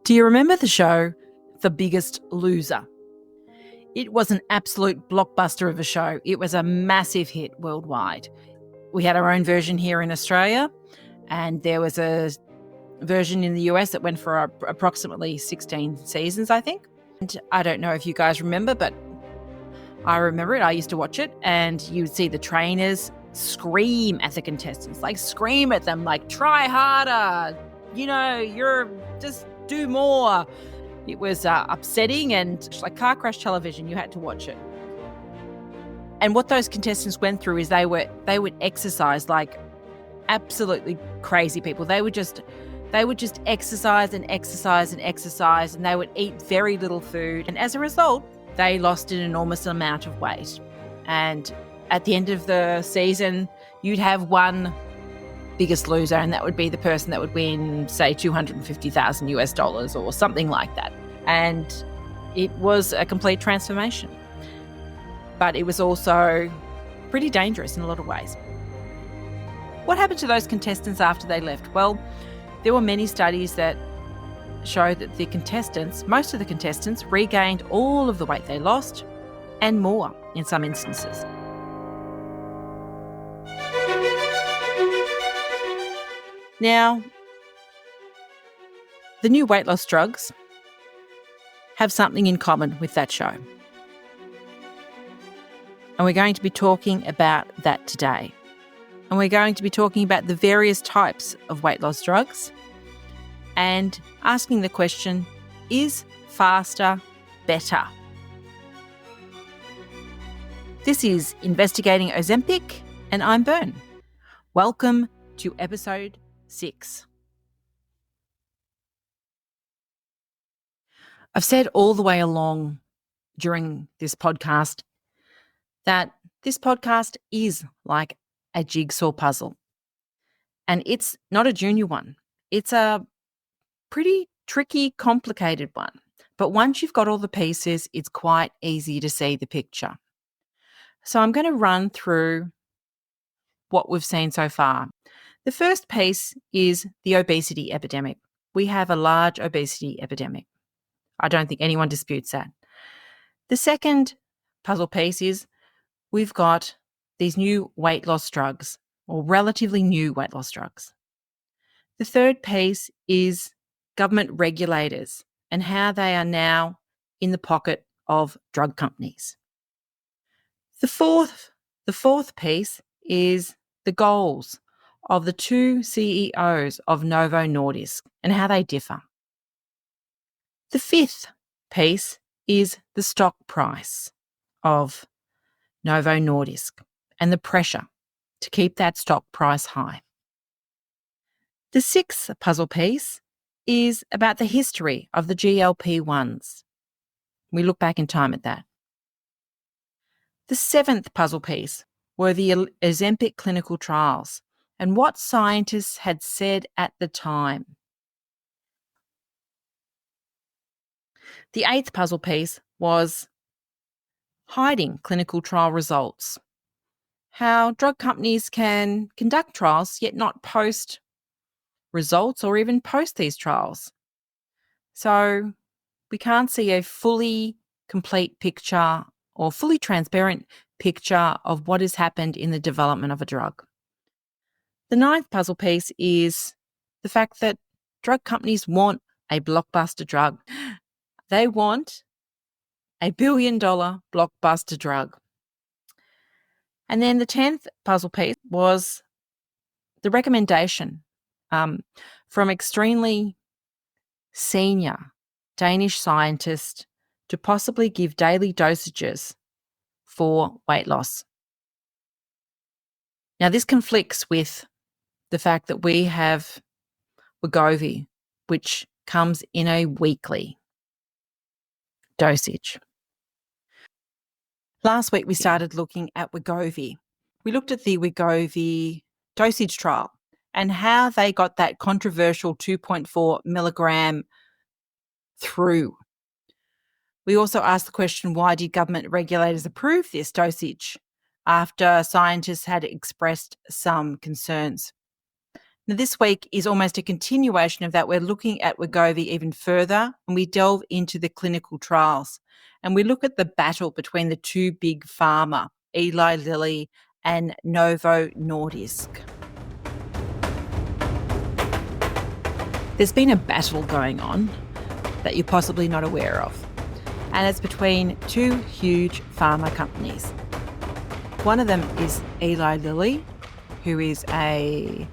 Do you remember the show, The Biggest Loser? It was an absolute blockbuster of a show. It was a massive hit worldwide. We had our own version here in Australia, and there was a version in the US that went for approximately 16 seasons, I think. And I don't know if you guys remember, but I remember it. I used to watch it, and you would see the trainers scream at the contestants, like scream at them, like try harder, you're just do more. It was upsetting and like car crash television. You had to watch it. And what those contestants went through is they would exercise like absolutely crazy people. They would just exercise and exercise and exercise, and they would eat very little food. And as a result, they lost an enormous amount of weight. And at the end of the season, you'd have one biggest loser, and that would be the person that would win, say, $250,000 or something like that. And it was a complete transformation. But it was also pretty dangerous in a lot of ways. What happened to those contestants after they left? Well, there were many studies that show that most of the contestants regained all of the weight they lost and more in some instances. Now, the new weight loss drugs have something in common with that show. And we're going to be talking about that today. And we're going to be talking about the various types of weight loss drugs and asking the question, is faster better? This is Investigating Ozempic, and I'm Bern. Welcome to episode 6. I've said all the way along during this podcast that this podcast is like a jigsaw puzzle. And it's not a junior one. It's a pretty tricky, complicated one. But once you've got all the pieces, it's quite easy to see the picture. So I'm going to run through what we've seen so far. The first piece is the obesity epidemic. We have a large obesity epidemic. I don't think anyone disputes that. The second puzzle piece is we've got these new weight loss drugs, or relatively new weight loss drugs. The third piece is government regulators and how they are now in the pocket of drug companies. The fourth piece is the goals of the two CEOs of Novo Nordisk and how they differ. The fifth piece is the stock price of Novo Nordisk and the pressure to keep that stock price high. The sixth puzzle piece is about the history of the GLP-1s. We look back in time at that. The seventh puzzle piece were the Ozempic clinical trials and what scientists had said at the time. The eighth puzzle piece was hiding clinical trial results, how drug companies can conduct trials yet not post results or even post these trials. So we can't see a fully complete picture or fully transparent picture of what has happened in the development of a drug. The ninth puzzle piece is the fact that drug companies want a blockbuster drug. They want a $1 billion blockbuster drug. And then the 10th puzzle piece was the recommendation from extremely senior Danish scientists to possibly give daily dosages for weight loss. Now, this conflicts with the fact that we have Wegovy, which comes in a weekly dosage. Last week, we started looking at Wegovy. We looked at the Wegovy dosage trial and how they got that controversial 2.4 milligram through. We also asked the question, why did government regulators approve this dosage after scientists had expressed some concerns? Now, this week is almost a continuation of that. We're looking at Wegovy even further, and we delve into the clinical trials. And we look at the battle between the two big pharma, Eli Lilly and Novo Nordisk. There's been a battle going on that you're possibly not aware of, and it's between two huge pharma companies. One of them is Eli Lilly, who is a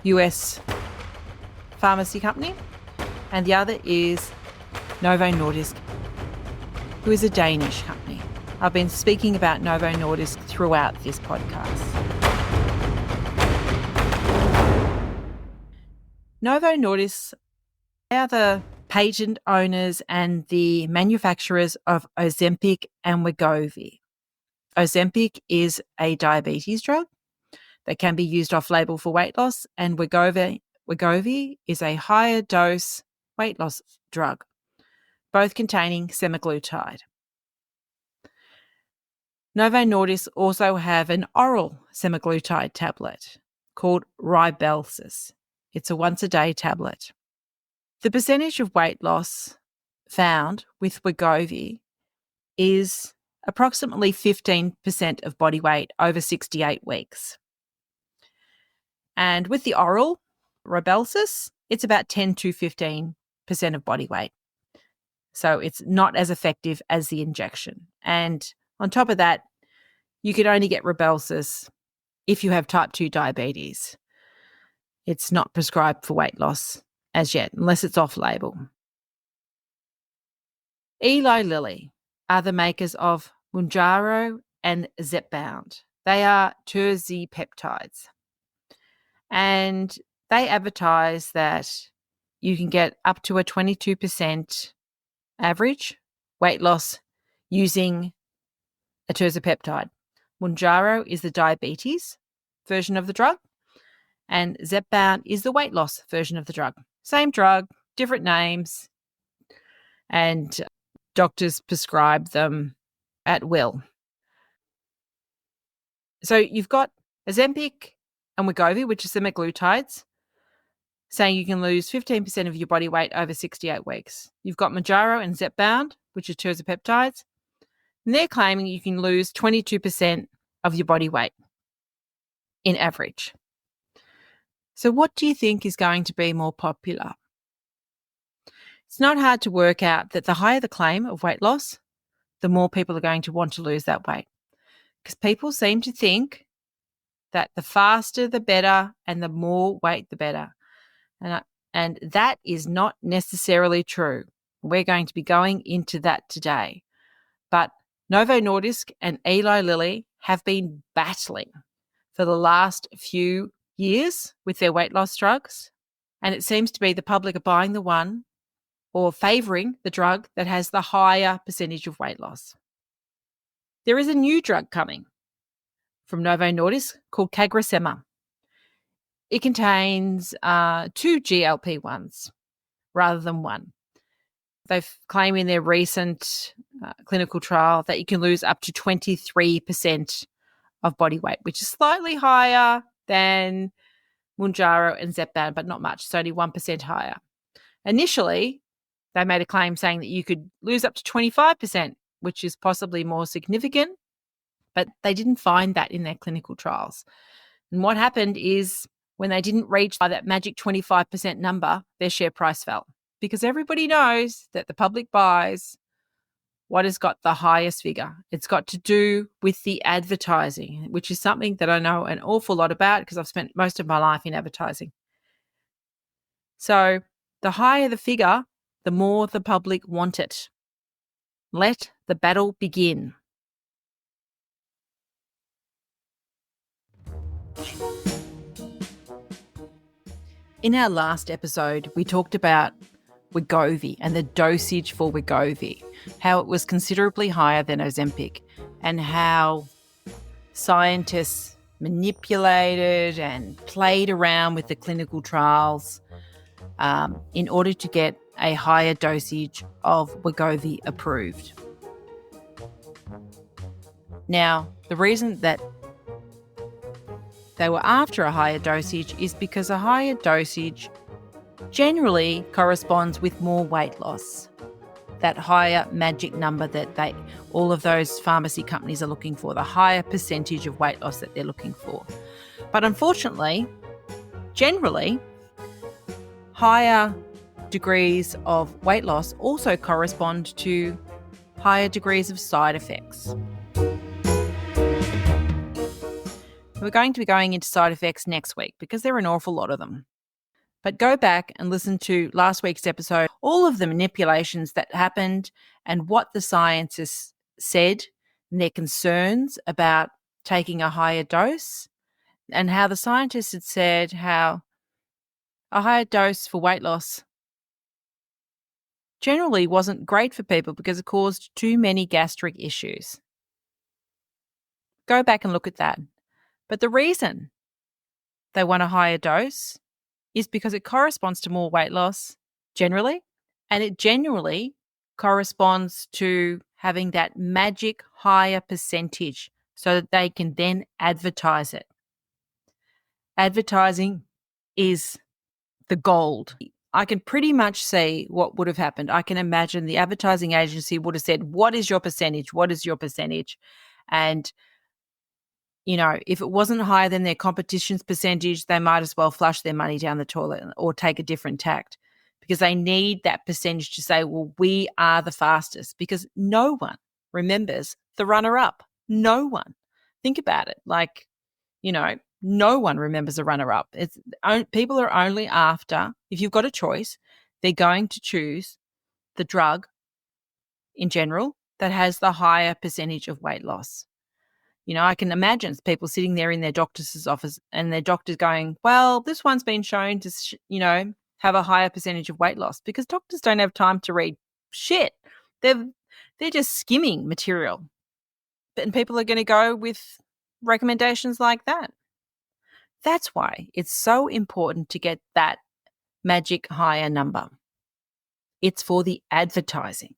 US pharmacy company, and the other is Novo Nordisk, who is a Danish company. I've been speaking about Novo Nordisk throughout this podcast. Novo Nordisk are the patent owners and the manufacturers of Ozempic and Wegovy. Ozempic is a diabetes drug that can be used off-label for weight loss, and Wegovy is a higher dose weight loss drug, both containing semaglutide. Novo Nordisk also have an oral semaglutide tablet called Rybelsus. It's a once-a-day tablet. The percentage of weight loss found with Wegovy is approximately 15% of body weight over 68 weeks. And with the oral Rybelsus, it's about 10 to 15% of body weight. So it's not as effective as the injection. And on top of that, you can only get Rybelsus if you have type 2 diabetes. It's not prescribed for weight loss as yet, unless it's off-label. Eli Lilly are the makers of Mounjaro and Zepbound. They are terzepeptides. And they advertise that you can get up to a 22% average weight loss using a terzepeptide. Mounjaro is the diabetes version of the drug, and Zepbound is the weight loss version of the drug. Same drug, different names, and doctors prescribe them at will. So you've got Ozempic and Wegovy, which is semaglutides, saying you can lose 15% of your body weight over 68 weeks. You've got Mounjaro and Zepbound, which are terzepeptides, and they're claiming you can lose 22% of your body weight in average. So what do you think is going to be more popular? It's not hard to work out that the higher the claim of weight loss, the more people are going to want to lose that weight. Because people seem to think that the faster the better and the more weight the better. And that is not necessarily true. We're going to be going into that today. But Novo Nordisk and Eli Lilly have been battling for the last few years with their weight loss drugs. And it seems to be the public are buying the one or favouring the drug that has the higher percentage of weight loss. There is a new drug coming from Novo Nordisk called CagriSema. It contains 2 GLP-1s rather than one. They've claimed in their recent clinical trial that you can lose up to 23% of body weight, which is slightly higher than Mounjaro and Zepbound, but not much. It's only 1% higher. Initially, they made a claim saying that you could lose up to 25%, which is possibly more significant, but they didn't find that in their clinical trials. And what happened is when they didn't reach that magic 25% number, their share price fell because everybody knows that the public buys what has got the highest figure. It's got to do with the advertising, which is something that I know an awful lot about because I've spent most of my life in advertising. So the higher the figure, the more the public want it. Let the battle begin. In our last episode, we talked about Wegovy and the dosage for Wegovy, how it was considerably higher than Ozempic, and how scientists manipulated and played around with the clinical trials in order to get a higher dosage of Wegovy approved. Now, the reason that they were after a higher dosage is because a higher dosage generally corresponds with more weight loss. That higher magic number that all of those pharmacy companies are looking for, the higher percentage of weight loss that they're looking for. But unfortunately, generally, higher degrees of weight loss also correspond to higher degrees of side effects. We're going to be going into side effects next week because there are an awful lot of them. But go back and listen to last week's episode, all of the manipulations that happened and what the scientists said and their concerns about taking a higher dose, and how the scientists had said how a higher dose for weight loss generally wasn't great for people because it caused too many gastric issues. Go back and look at that. But the reason they want a higher dose is because it corresponds to more weight loss generally, and it generally corresponds to having that magic higher percentage so that they can then advertise it. Advertising is the gold. I can pretty much see what would have happened. I can imagine the advertising agency would have said, "What is your percentage? What is your percentage?" And if it wasn't higher than their competition's percentage, they might as well flush their money down the toilet or take a different tact, because they need that percentage to say, well, we are the fastest, because no one remembers the runner-up. No one. Think about it. No one remembers a runner-up. People are only after, if you've got a choice, they're going to choose the drug in general that has the higher percentage of weight loss. I can imagine people sitting there in their doctor's office and their doctor's going, well, this one's been shown to, have a higher percentage of weight loss, because doctors don't have time to read shit. They're just skimming material. And people are going to go with recommendations like that. That's why it's so important to get that magic higher number. It's for the advertising.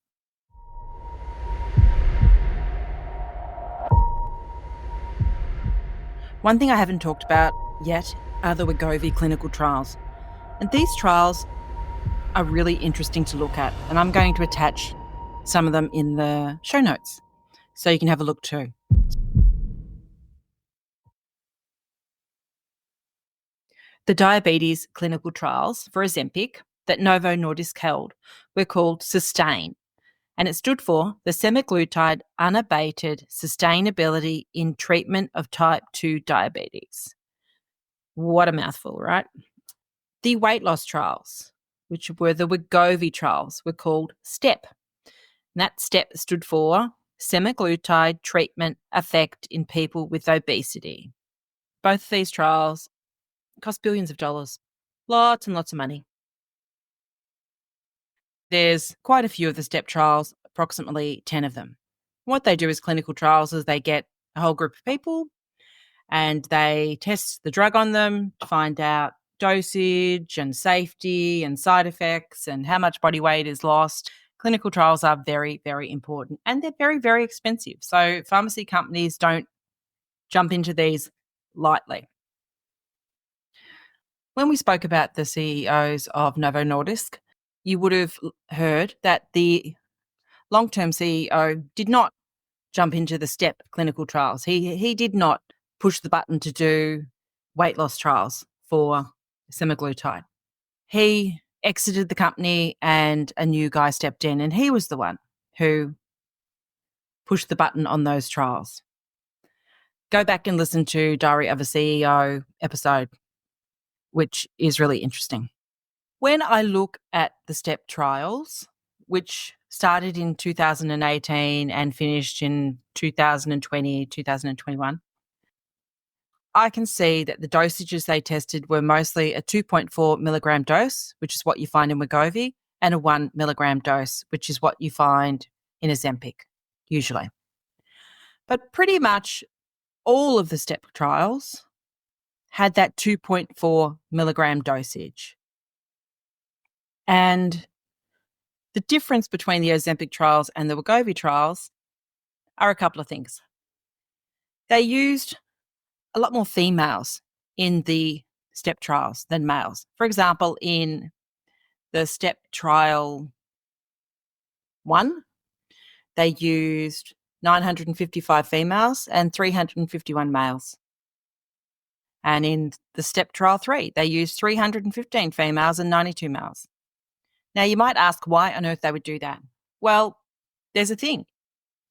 One thing I haven't talked about yet are the Wegovy clinical trials. And these trials are really interesting to look at. And I'm going to attach some of them in the show notes so you can have a look too. The diabetes clinical trials for Ozempic that Novo Nordisk held were called SUSTAIN, and it stood for the semaglutide unabated sustainability in treatment of type 2 diabetes. What a mouthful, right? The weight loss trials, which were the Wegovy trials, were called STEP. And that STEP stood for semaglutide treatment effect in people with obesity. Both of these trials cost billions of dollars, lots and lots of money. There's quite a few of the STEP trials, approximately 10 of them. What they do as clinical trials is they get a whole group of people and they test the drug on them to find out dosage and safety and side effects and how much body weight is lost. Clinical trials are very, very important, and they're very, very expensive. So pharmacy companies don't jump into these lightly. When we spoke about the CEOs of Novo Nordisk, you would have heard that the long-term CEO did not jump into the STEP clinical trials. He did not push the button to do weight loss trials for semaglutide. He exited the company and a new guy stepped in, and he was the one who pushed the button on those trials. Go back and listen to Diary of a CEO episode, which is really interesting. When I look at the STEP trials, which started in 2018 and finished in 2020, 2021, I can see that the dosages they tested were mostly a 2.4 milligram dose, which is what you find in Wegovy, and a 1 milligram dose, which is what you find in Ozempic, usually. But pretty much all of the STEP trials had that 2.4 milligram dosage. And the difference between the Ozempic trials and the Wegovy trials are a couple of things. They used a lot more females in the STEP trials than males. For example, in the STEP trial 1, they used 955 females and 351 males. And in the STEP trial 3, they used 315 females and 92 males. Now, you might ask why on earth they would do that. Well, there's a thing.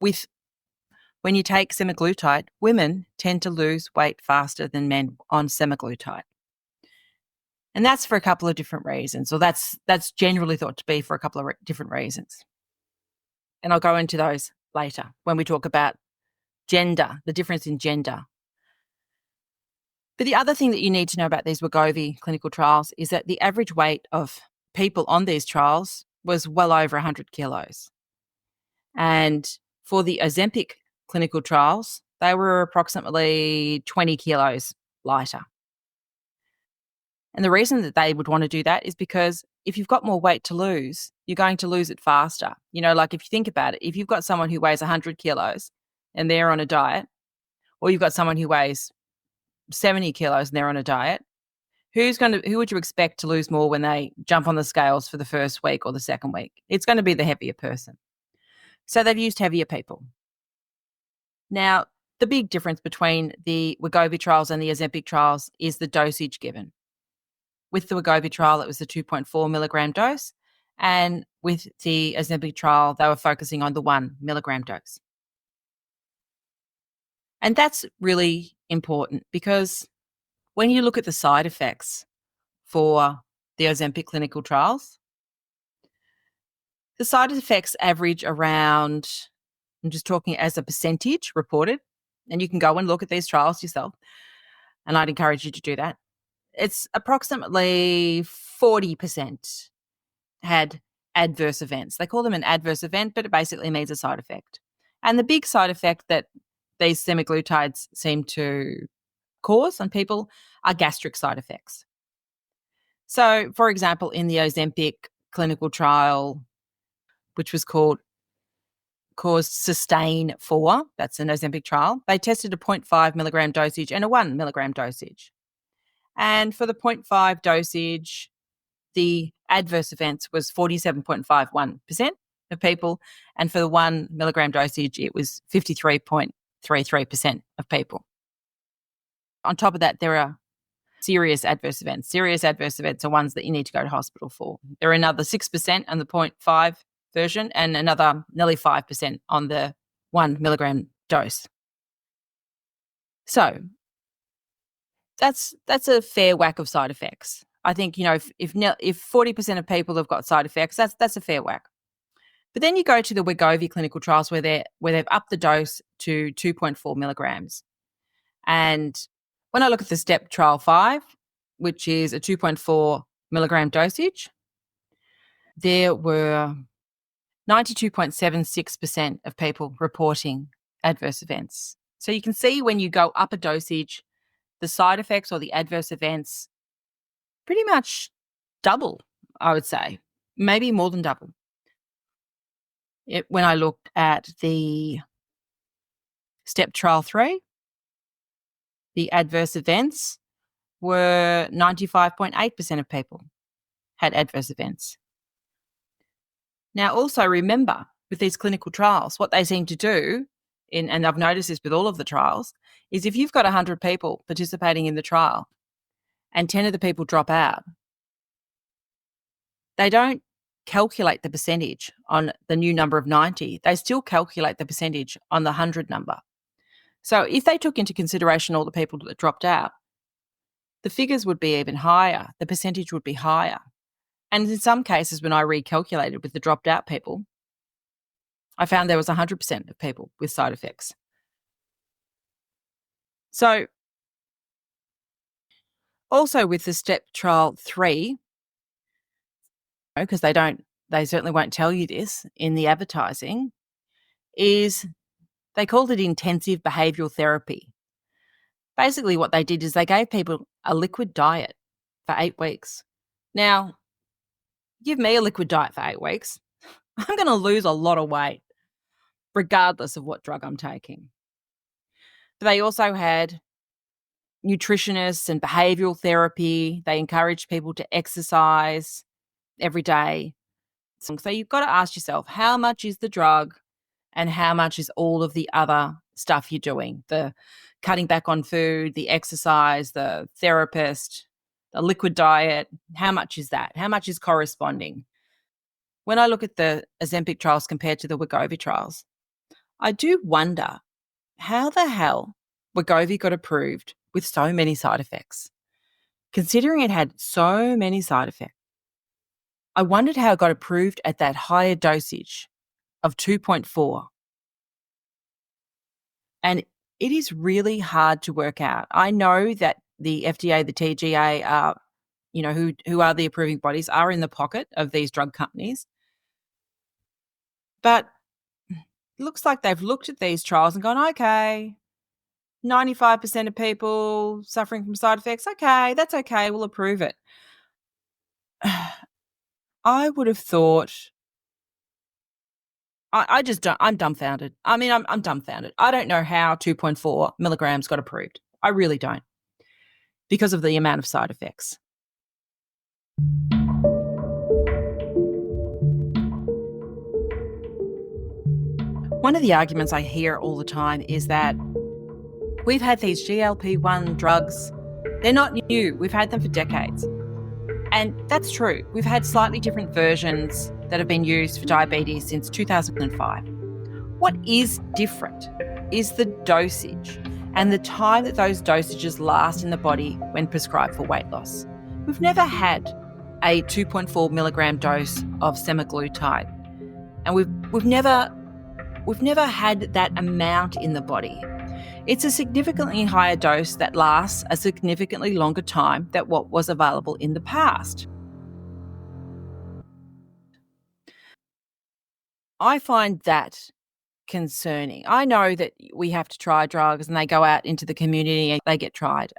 When you take semaglutide, women tend to lose weight faster than men on semaglutide. And that's for a couple of different reasons, or that's generally thought to be for a couple of different reasons. And I'll go into those later when we talk about gender, the difference in gender. But the other thing that you need to know about these Wegovy clinical trials is that the average weight of people on these trials was well over 100 kilos. And for the Ozempic clinical trials, they were approximately 20 kilos lighter. And the reason that they would want to do that is because if you've got more weight to lose, you're going to lose it faster. Like if you think about it, if you've got someone who weighs 100 kilos and they're on a diet, or you've got someone who weighs 70 kilos and they're on a diet, who would you expect to lose more when they jump on the scales for the first week or the second week? It's going to be the heavier person. So they've used heavier people. Now, the big difference between the Wegovy trials and the Ozempic trials is the dosage given. With the Wegovy trial, it was the 2.4 milligram dose. And with the Ozempic trial, they were focusing on the 1 milligram dose. And that's really important because when you look at the side effects for the Ozempic clinical trials, the side effects average around, I'm just talking as a percentage reported, and you can go and look at these trials yourself, and I'd encourage you to do that. It's approximately 40% had adverse events. They call them an adverse event, but it basically means a side effect. And the big side effect that these semaglutides seem to cause on people are gastric side effects. So, for example, in the Ozempic clinical trial, which was called Sustain 4, that's an Ozempic trial, they tested a 0.5 milligram dosage and a 1 milligram dosage. And for the 0.5 dosage, the adverse events was 47.51% of people. And for the 1 milligram dosage, it was 53.33% of people. On top of that, there are serious adverse events. Serious adverse events are ones that you need to go to hospital for. There are another 6% on the 0.5 version and another nearly 5% on the 1 milligram dose. So that's a fair whack of side effects. I think, if 40% of people have got side effects, that's a fair whack. But then you go to the Wegovy clinical trials where they've upped the dose to 2.4 milligrams. And when I look at the STEP trial 5, which is a 2.4 milligram dosage, there were 92.76% of people reporting adverse events. So you can see when you go up a dosage, the side effects or the adverse events pretty much double, I would say, maybe more than double. When I looked at the STEP trial 3, the adverse events were 95.8% of people had adverse events. Now, also remember, with these clinical trials, what they seem to do, and I've noticed this with all of the trials, is if you've got 100 people participating in the trial and 10 of the people drop out, they don't calculate the percentage on the new number of 90. They still calculate the percentage on the 100 number. So if they took into consideration all the people that dropped out, the figures would be even higher. The percentage would be higher. And in some cases, when I recalculated with the dropped out people, I found there was 100% of people with side effects. So also with the STEP trial 3, because they certainly won't tell you this in the advertising, is they called it intensive behavioural therapy. Basically what they did is they gave people a liquid diet for 8 weeks. Now, give me a liquid diet for 8 weeks, I'm going to lose a lot of weight, regardless of what drug I'm taking. But they also had nutritionists and behavioral therapy. They encourage people to exercise every day. So you've got to ask yourself, how much is the drug and how much is all of the other stuff you're doing? The cutting back on food, the exercise, the therapist, the liquid diet. How much is that? How much is corresponding? When I look at the Ozempic trials compared to the Wegovy trials, I do wonder how the hell Wegovy got approved with so many side effects. Considering it had so many side effects, I wondered how it got approved at that higher dosage of 2.4. And it is really hard to work out. I know that the FDA, the TGA are, who are the approving bodies, are in the pocket of these drug companies. But it looks like they've looked at these trials and gone, okay, 95% of people suffering from side effects, okay, that's okay, we'll approve it. I would have thought, I just don't, I'm dumbfounded. I mean, I'm dumbfounded. I don't know how 2.4 milligrams got approved. I really don't, because of the amount of side effects. One of the arguments I hear all the time is that we've had these GLP-1 drugs. They're not new. We've had them for decades. And that's true. We've had slightly different versions that have been used for diabetes since 2005. What is different is the dosage and the time that those dosages last in the body when prescribed for weight loss. We've never had a 2.4 milligram dose of semaglutide, and we've never had that amount in the body. It's a significantly higher dose that lasts a significantly longer time than what was available in the past. I find that concerning. I know that we have to try drugs and they go out into the community and they get tried.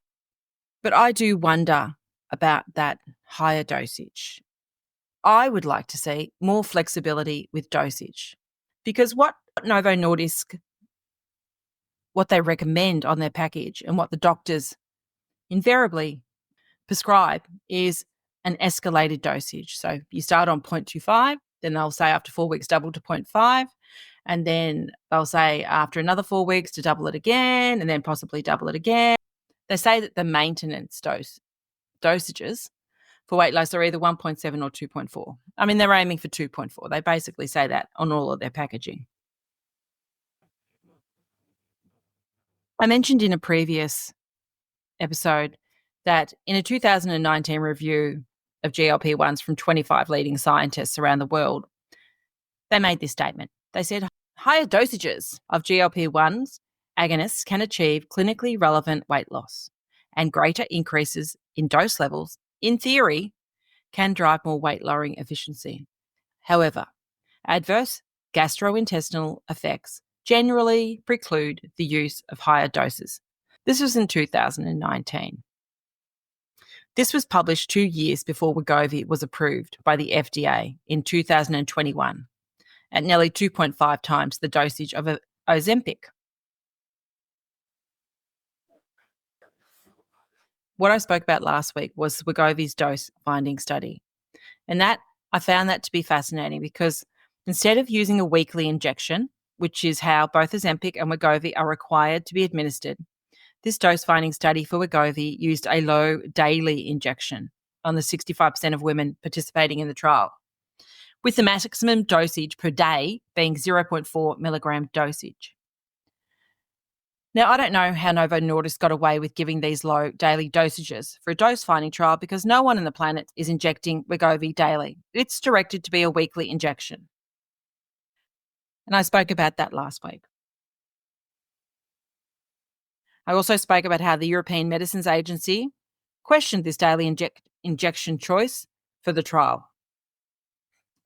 But I do wonder about that higher dosage. I would like to see more flexibility with dosage, because what Novo Nordisk, what they recommend on their package and what the doctors invariably prescribe is an escalated dosage. So you start on 0.25, then they'll say after 4 weeks double to 0.5, and then they'll say after another 4 weeks to double it again, and then possibly double it again. They say that the maintenance dosages for weight loss are either 1.7 or 2.4. I mean, they're aiming for 2.4. They basically say that on all of their packaging. I mentioned in a previous episode that in a 2019 review of GLP-1s from 25 leading scientists around the world, they made this statement. They said higher dosages of GLP-1s agonists can achieve clinically relevant weight loss, and greater increases in dose levels, in theory, can drive more weight-lowering efficiency. However, adverse gastrointestinal effects generally preclude the use of higher doses. This was in 2019. This was published 2 years before Wegovy was approved by the FDA in 2021 at nearly 2.5 times the dosage of Ozempic. What I spoke about last week was Wegovy's dose-finding study. And I found that to be fascinating, because instead of using a weekly injection, which is how both Ozempic and Wegovy are required to be administered, this dose-finding study for Wegovy used a low daily injection on the 65% of women participating in the trial, with the maximum dosage per day being 0.4 milligram dosage. Now, I don't know how Novo Nordisk got away with giving these low daily dosages for a dose-finding trial, because no one on the planet is injecting Wegovy daily. It's directed to be a weekly injection. And I spoke about that last week. I also spoke about how the European Medicines Agency questioned this daily injection choice for the trial.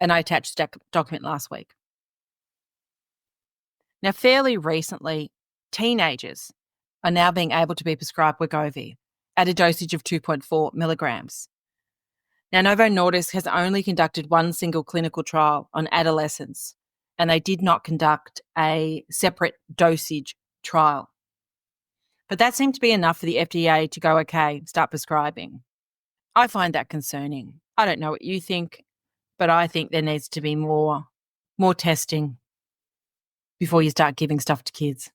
And I attached that document last week. Now, fairly recently, teenagers are now being able to be prescribed Wegovy at a dosage of 2.4 milligrams. Now, Novo Nordisk has only conducted one single clinical trial on adolescents, and they did not conduct a separate dosage trial. But that seemed to be enough for the FDA to go, okay, start prescribing. I find that concerning. I don't know what you think, but I think there needs to be more testing before you start giving stuff to kids.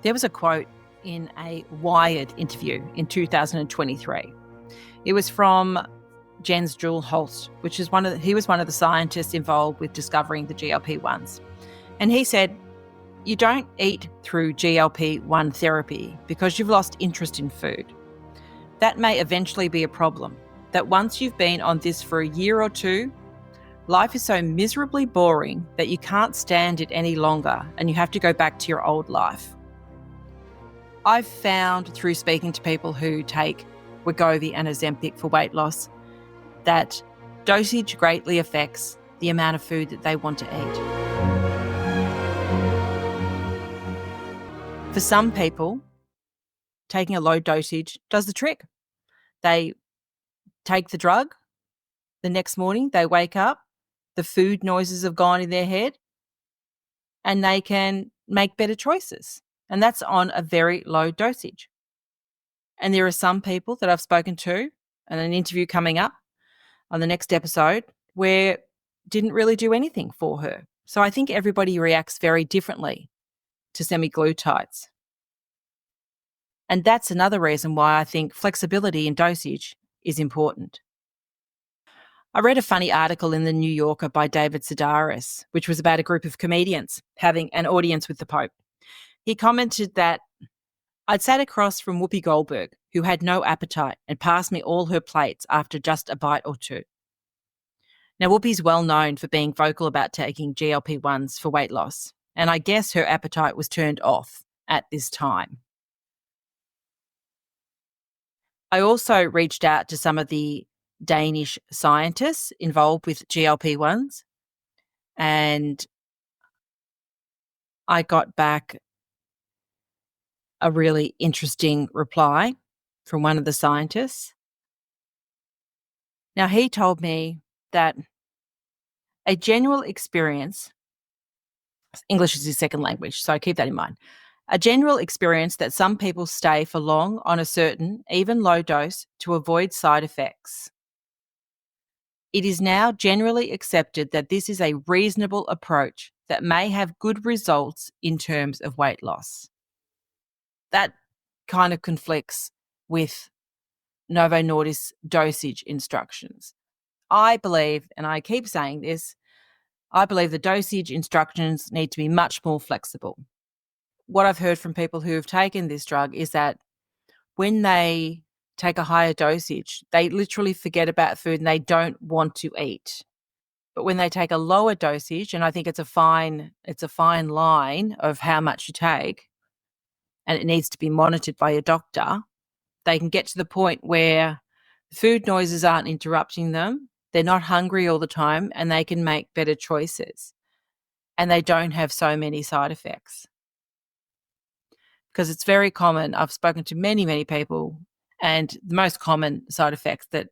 There was a quote in a Wired interview in 2023. It was from Jens Juul-Holst, he was one of the scientists involved with discovering the GLP-1s. And he said, "You don't eat through GLP-1 therapy because you've lost interest in food. That may eventually be a problem, that once you've been on this for a year or two, life is so miserably boring that you can't stand it any longer and you have to go back to your old life." I've found through speaking to people who take Wegovy and Ozempic for weight loss that dosage greatly affects the amount of food that they want to eat. For some people, taking a low dosage does the trick. They take the drug, the next morning they wake up, the food noises have gone in their head, and they can make better choices. And that's on a very low dosage. And there are some people that I've spoken to, and an interview coming up on the next episode, where didn't really do anything for her. So I think everybody reacts very differently to semaglutides. And that's another reason why I think flexibility in dosage is important. I read a funny article in the New Yorker by David Sedaris, which was about a group of comedians having an audience with the Pope. He commented that I'd sat across from Whoopi Goldberg, who had no appetite and passed me all her plates after just a bite or two. Now, Whoopi's well known for being vocal about taking GLP-1s for weight loss, and I guess her appetite was turned off at this time. I also reached out to some of the Danish scientists involved with GLP-1s, and I got back a really interesting reply from one of the scientists. Now, he told me that a general experience, English is his second language, so keep that in mind, a general experience that some people stay for long on a certain, even low dose to avoid side effects. It is now generally accepted that this is a reasonable approach that may have good results in terms of weight loss. That kind of conflicts with Novo Nordisk's dosage instructions. I believe, and I keep saying this, I believe the dosage instructions need to be much more flexible. What I've heard from people who have taken this drug is that when they take a higher dosage, they literally forget about food and they don't want to eat. But when they take a lower dosage, and I think it's a fine line of how much you take, and it needs to be monitored by your doctor, they can get to the point where food noises aren't interrupting them, they're not hungry all the time, and they can make better choices. And they don't have so many side effects. Because it's very common, I've spoken to many, many people, and the most common side effects that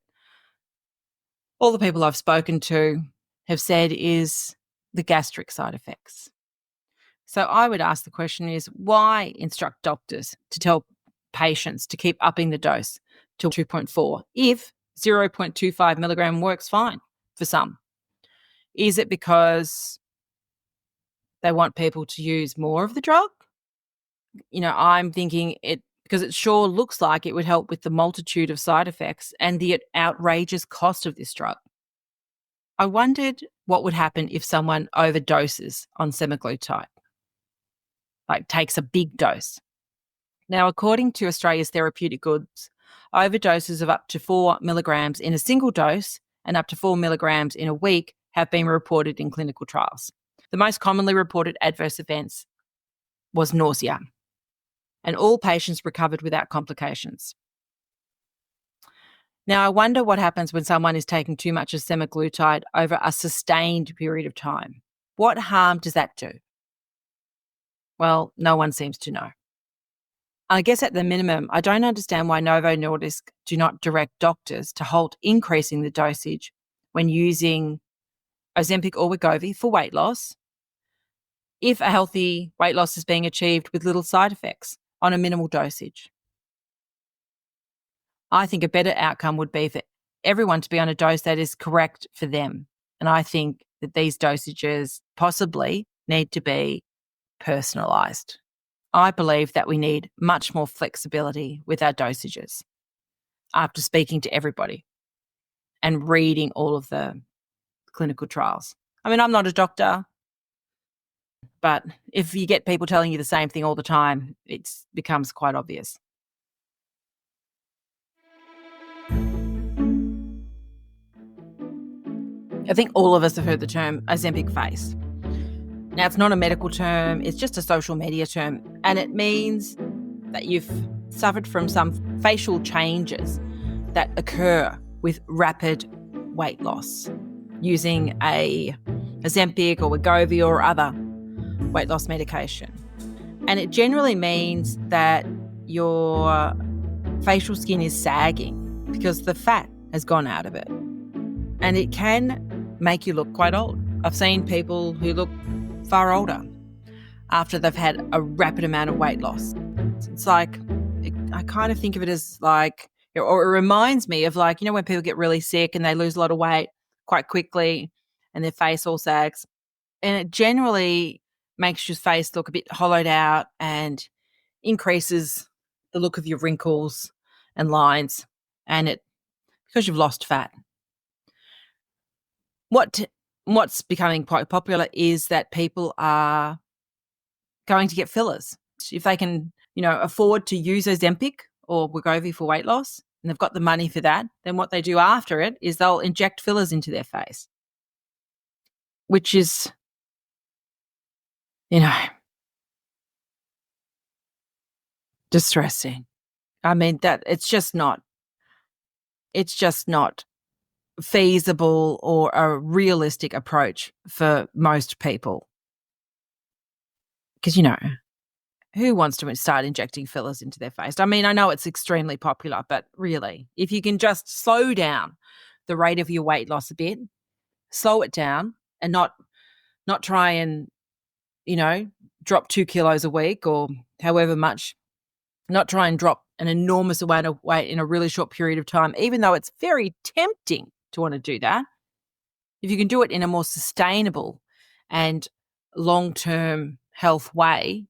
all the people I've spoken to have said is the gastric side effects. So I would ask the question is, why instruct doctors to tell patients to keep upping the dose to 2.4 if 0.25 milligram works fine for some? Is it because they want people to use more of the drug? I'm thinking it because it sure looks like it would help with the multitude of side effects and the outrageous cost of this drug. I wondered what would happen if someone overdoses on semaglutide, like takes a big dose. Now, according to Australia's Therapeutic Goods, overdoses of up to 4 milligrams in a single dose and up to 4 milligrams in a week have been reported in clinical trials. The most commonly reported adverse events was nausea, and all patients recovered without complications. Now, I wonder what happens when someone is taking too much of semaglutide over a sustained period of time. What harm does that do? Well, no one seems to know. I guess at the minimum, I don't understand why Novo Nordisk do not direct doctors to halt increasing the dosage when using Ozempic or Wegovy for weight loss if a healthy weight loss is being achieved with little side effects on a minimal dosage. I think a better outcome would be for everyone to be on a dose that is correct for them. And I think that these dosages possibly need to be personalised. I believe that we need much more flexibility with our dosages after speaking to everybody and reading all of the clinical trials. I mean, I'm not a doctor, but if you get people telling you the same thing all the time, it becomes quite obvious. I think all of us have heard the term Ozempic face. Now, it's not a medical term, it's just a social media term, and it means that you've suffered from some facial changes that occur with rapid weight loss using a Ozempic or Wegovy or other weight loss medication. And it generally means that your facial skin is sagging because the fat has gone out of it. And it can make you look quite old. I've seen people who look far older after they've had a rapid amount of weight loss. It's like, I kind of think of it as like, or it reminds me of like, when people get really sick and they lose a lot of weight quite quickly and their face all sags. And it generally makes your face look a bit hollowed out and increases the look of your wrinkles and lines, and because you've lost fat. What's becoming quite popular is that people are going to get fillers. If they can, afford to use Ozempic or Wegovy for weight loss, and they've got the money for that, then what they do after it is they'll inject fillers into their face, which is, distressing. I mean, it's just not feasible or a realistic approach for most people. Because, who wants to start injecting fillers into their face? I mean, I know it's extremely popular, but really, if you can just slow down the rate of your weight loss a bit, slow it down and not try and, drop 2 kilos a week or however much, not try and drop an enormous amount of weight in a really short period of time, even though it's very tempting to want to do that. If you can do it in a more sustainable and long-term health way,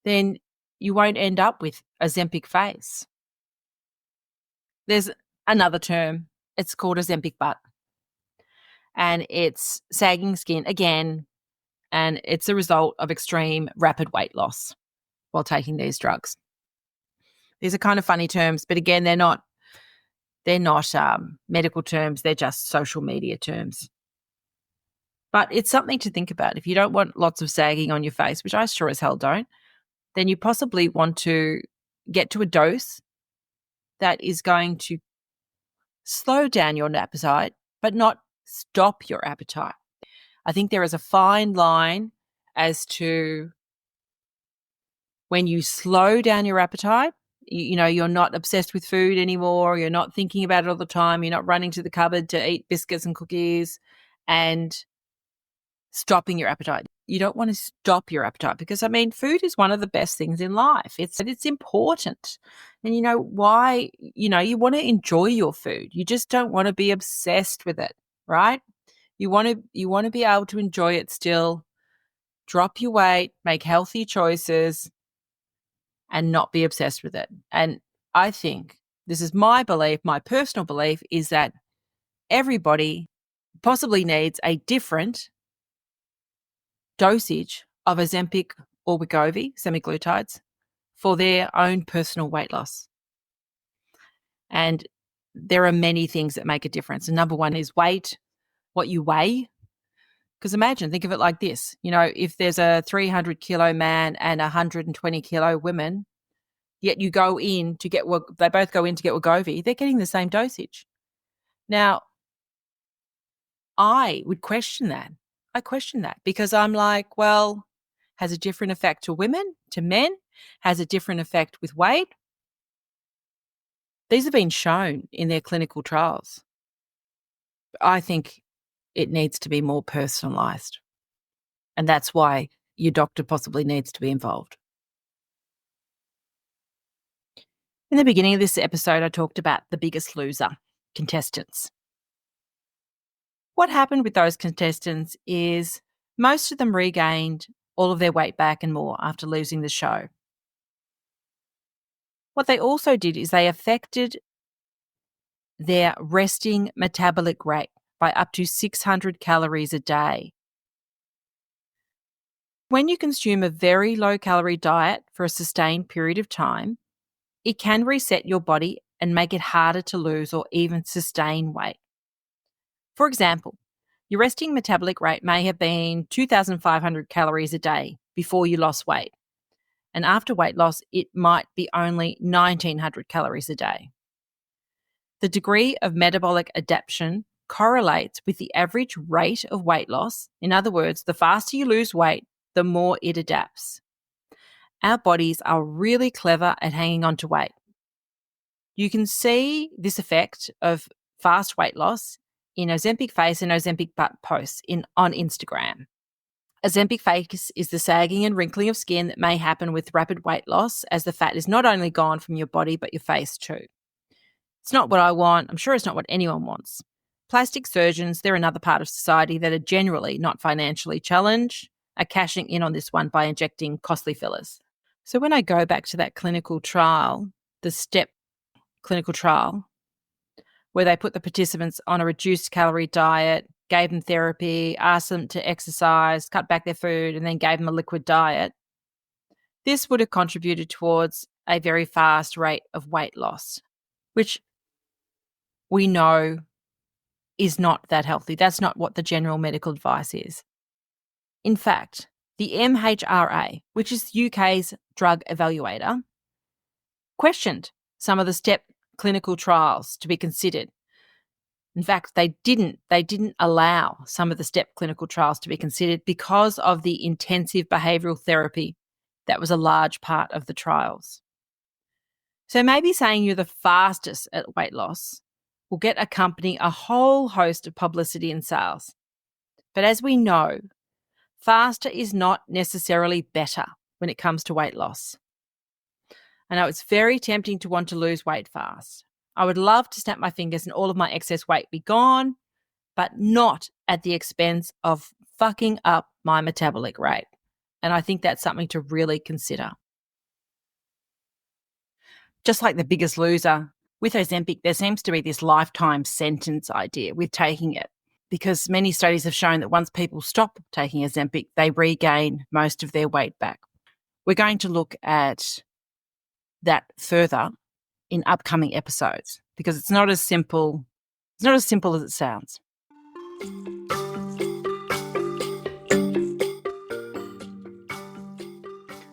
then you won't end up with Ozempic face. There's another term. It's called Ozempic butt. And it's sagging skin again, and it's a result of extreme rapid weight loss while taking these drugs. These are kind of funny terms, but again, they're not medical terms. They're just social media terms. But it's something to think about. If you don't want lots of sagging on your face, which I sure as hell don't, then you possibly want to get to a dose that is going to slow down your appetite, but not stop your appetite. I think there is a fine line as to when you slow down your appetite, you're not obsessed with food anymore, you're not thinking about it all the time, you're not running to the cupboard to eat biscuits and cookies and stopping your appetite. You don't want to stop your appetite because, food is one of the best things in life. It's important. And why, you want to enjoy your food. You just don't want to be obsessed with it, right? You want to be able to enjoy it still, drop your weight, make healthy choices, and not be obsessed with it. And I think this is my belief, my personal belief, is that everybody possibly needs a different dosage of Ozempic or Wegovy, semaglutides, for their own personal weight loss. And there are many things that make a difference. And number one is weight, what you weigh. Because think of it like this, if there's a 300 kilo man and 120 kilo women, yet you go in to get, they both go in to get Wegovy, they're getting the same dosage. Now, I would question that. I question that because I'm like, well, has a different effect to women, to men, has a different effect with weight. These have been shown in their clinical trials. I think it needs to be more personalised. And that's why your doctor possibly needs to be involved. In the beginning of this episode, I talked about the biggest loser, contestants. What happened with those contestants is most of them regained all of their weight back and more after losing the show. What they also did is they affected their resting metabolic rate by up to 600 calories a day. When you consume a very low-calorie diet for a sustained period of time, it can reset your body and make it harder to lose or even sustain weight. For example, your resting metabolic rate may have been 2,500 calories a day before you lost weight, and after weight loss, it might be only 1,900 calories a day. The degree of metabolic adaptation correlates with the average rate of weight loss. In other words, the faster you lose weight, the more it adapts. Our bodies are really clever at hanging on to weight. You can see this effect of fast weight loss in Ozempic face and Ozempic butt posts on Instagram. Ozempic face is the sagging and wrinkling of skin that may happen with rapid weight loss, as the fat is not only gone from your body but your face too. It's not what I want. I'm sure it's not what anyone wants. Plastic surgeons, they're another part of society that are generally not financially challenged, are cashing in on this one by injecting costly fillers. So when I go back to that clinical trial, the STEP clinical trial, where they put the participants on a reduced calorie diet, gave them therapy, asked them to exercise, cut back their food, and then gave them a liquid diet, this would have contributed towards a very fast rate of weight loss, which we know is not that healthy. That's not what the general medical advice is. In fact, the MHRA, which is the UK's drug evaluator, questioned some of the STEP clinical trials to be considered. In fact, they didn't allow some of the STEP clinical trials to be considered because of the intensive behavioural therapy that was a large part of the trials. So maybe saying you're the fastest at weight loss will get a company a whole host of publicity and sales. But as we know, faster is not necessarily better when it comes to weight loss. I know it's very tempting to want to lose weight fast. I would love to snap my fingers and all of my excess weight be gone, but not at the expense of fucking up my metabolic rate. And I think that's something to really consider. Just like the biggest loser, with Ozempic, there seems to be this lifetime sentence idea with taking it, because many studies have shown that once people stop taking Ozempic, they regain most of their weight back. We're going to look at that further in upcoming episodes because it's not as simple as it sounds.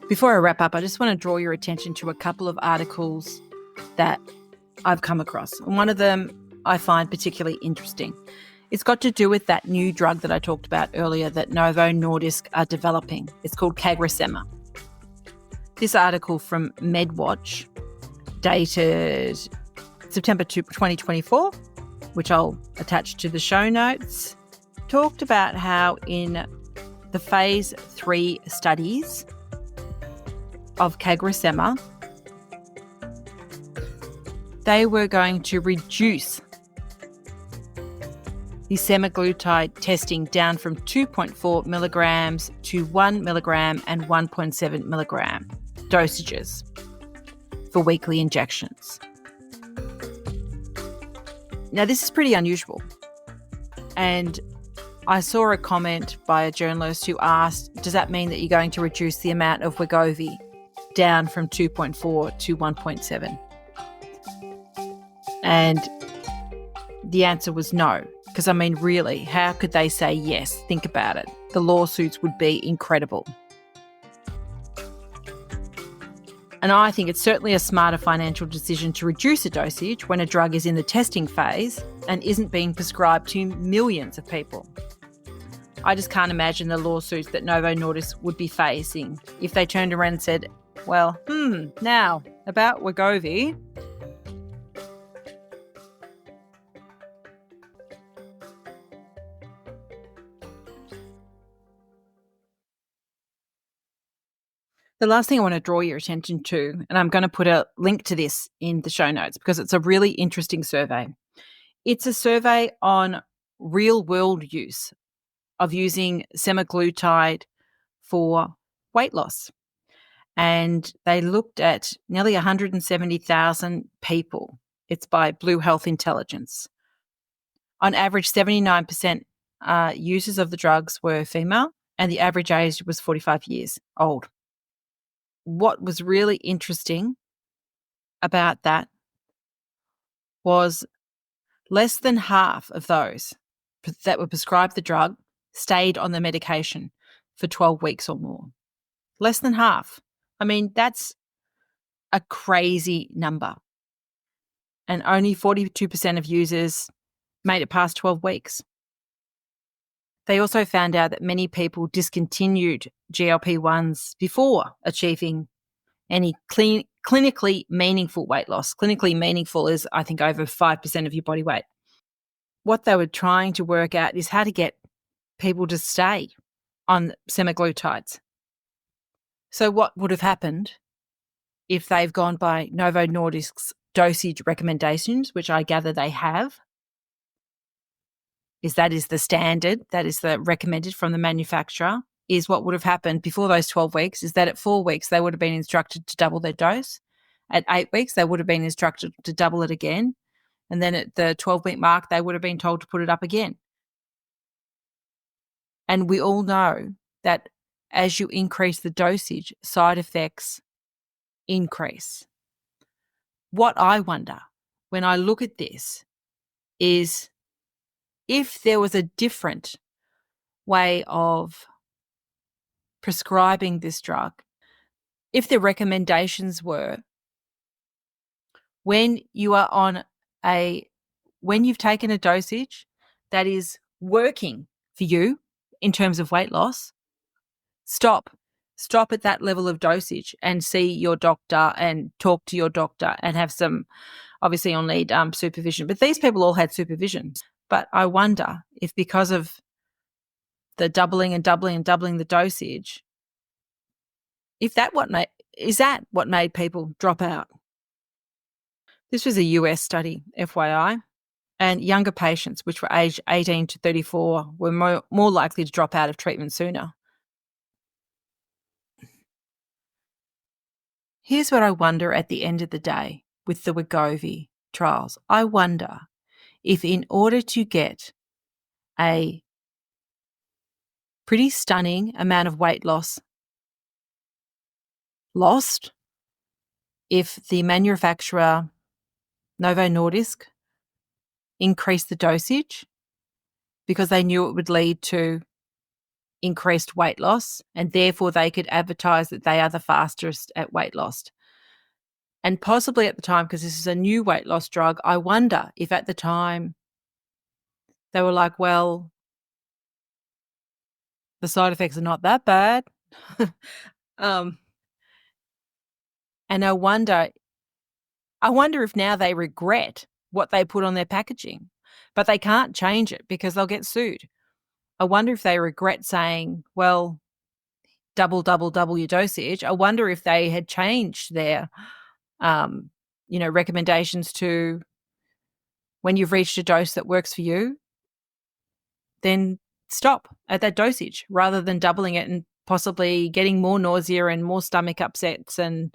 Before I wrap up, I just want to draw your attention to a couple of articles that I've come across. And one of them I find particularly interesting. It's got to do with that new drug that I talked about earlier that Novo Nordisk are developing. It's called CagriSema. This article from MedWatch, dated September 2024, which I'll attach to the show notes, talked about how in the phase 3 studies of CagriSema, they were going to reduce the semaglutide testing down from 2.4 milligrams to 1 milligram and 1.7 milligram dosages for weekly injections. Now, this is pretty unusual. And I saw a comment by a journalist who asked, does that mean that you're going to reduce the amount of Wegovy down from 2.4 to 1.7? And the answer was no. Because, I mean, really, how could they say yes? Think about it. The lawsuits would be incredible. And I think it's certainly a smarter financial decision to reduce a dosage when a drug is in the testing phase and isn't being prescribed to millions of people. I just can't imagine the lawsuits that Novo Nordisk would be facing if they turned around and said, well, now, about Wegovy. The last thing I want to draw your attention to, and I'm going to put a link to this in the show notes because it's a really interesting survey. It's a survey on real-world use of using semaglutide for weight loss. And they looked at nearly 170,000 people. It's by Blue Health Intelligence. On average, 79% users of the drugs were female, and the average age was 45 years old. What was really interesting about that was less than half of those that were prescribed the drug stayed on the medication for 12 weeks or more. Less than half. I mean, that's a crazy number. And only 42% of users made it past 12 weeks. They also found out that many people discontinued GLP-1s before achieving any clinically meaningful weight loss. Clinically meaningful is, I think, over 5% of your body weight. What they were trying to work out is how to get people to stay on semaglutides. So what would have happened if they've gone by Novo Nordisk's dosage recommendations, which I gather they have, is the standard, that is the recommended from the manufacturer, is what would have happened before those 12 weeks is that at 4 weeks they would have been instructed to double their dose. At 8 weeks they would have been instructed to double it again. And then at the 12-week mark they would have been told to put it up again. And we all know that as you increase the dosage, side effects increase. What I wonder when I look at this is if there was a different way of prescribing this drug, if the recommendations were when you've taken a dosage that is working for you in terms of weight loss, stop at that level of dosage and see your doctor and talk to your doctor and have some, obviously you'll need supervision. But these people all had supervision. But I wonder if because of the doubling the dosage, is that what made people drop out? This was a US study, FYI, and younger patients, which were aged 18 to 34, were more likely to drop out of treatment sooner. Here's what I wonder at the end of the day with the Wegovy trials. I wonder if in order to get a pretty stunning amount of weight loss lost, if the manufacturer, Novo Nordisk, increased the dosage because they knew it would lead to increased weight loss, and therefore they could advertise that they are the fastest at weight loss. And possibly at the time, because this is a new weight loss drug, I wonder if at the time they were like, well, the side effects are not that bad. And I wonder if now they regret what they put on their packaging, but they can't change it because they'll get sued. I wonder if they regret saying, well, double your dosage. I wonder if they had changed their, recommendations to when you've reached a dose that works for you, then stop at that dosage rather than doubling it and possibly getting more nausea and more stomach upsets and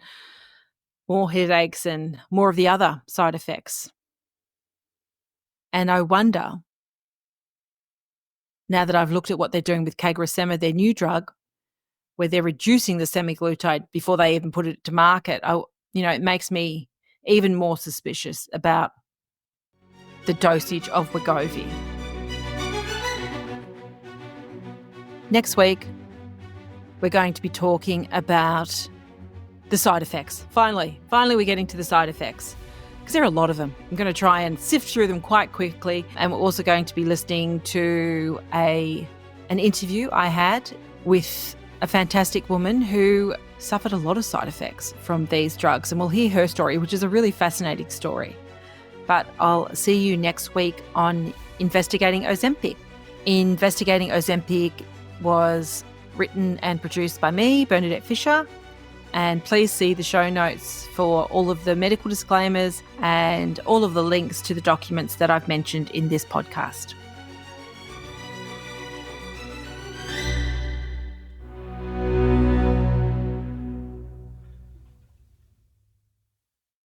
more headaches and more of the other side effects. And I wonder, now that I've looked at what they're doing with CagriSema, their new drug, where they're reducing the semaglutide before they even put it to market, it makes me even more suspicious about the dosage of Wegovy. Next week, we're going to be talking about the side effects. Finally, we're getting to the side effects because there are a lot of them. I'm going to try and sift through them quite quickly. And we're also going to be listening to an interview I had with a fantastic woman who suffered a lot of side effects from these drugs. And we'll hear her story, which is a really fascinating story. But I'll see you next week on Investigating Ozempic. Investigating Ozempic was written and produced by me, Bernadette Fisher, And please see the show notes for all of the medical disclaimers and all of the links to the documents that I've mentioned in this podcast.